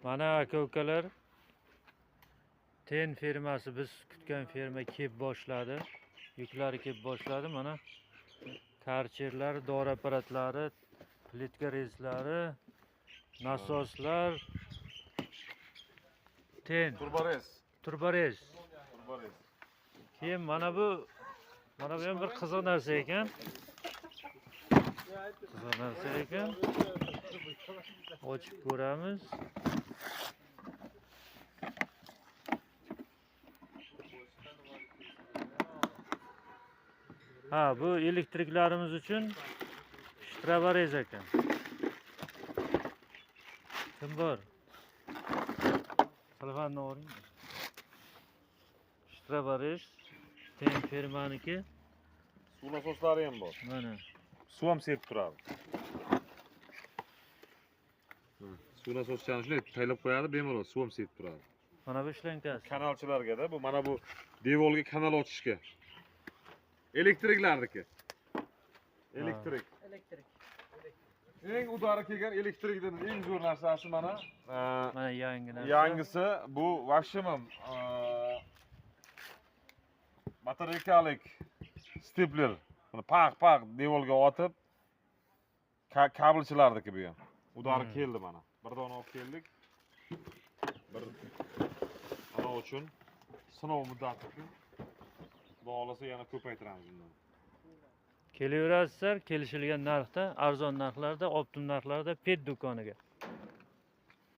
Mana aka-ukalar, Ten firmasi biz kutgan firma kelib boshladi. Yuklari kelib boshladi. Mana karcherlar, dori apparatlari, plitka rezlari, nasoslar, Ten turborez. Keyin mana bu ham bir qiziq narsa ekan. Ochib ko'ramiz. Ha, bu elektriklarimiz uchun shtravarez ekan. Kim bor? Telefonini oling. Shtravarez, Ten firmaniki. Suv nasoslari ham bor. Mana. Suv ham sepib turadi. Suv nasoschani shunday taylab qo'yadi, bemalol suv ham sepib turadi. Mana bu ishlankasi. Kanalchilarga-da, bu mana bu devorga kanal ochishga. Elektriklarniki. Elektrik. Eng udari kelgan elektrikning eng zo'r narsasi mana. Mana yangi narsa. Yangisi bu vashimim materikalik stepler. Buni paq devorga otib kabelchilarniki bu ham. Udari keldi mana. Bir dona olib keldik. Bir ana uchun sinov muddati uchun. Bo'lsa yana ko'paytiramiz bundan. Kelaverasizlar, kelishilgan narxda, arzon narxlarda, optim narxlarda pet do'koniga.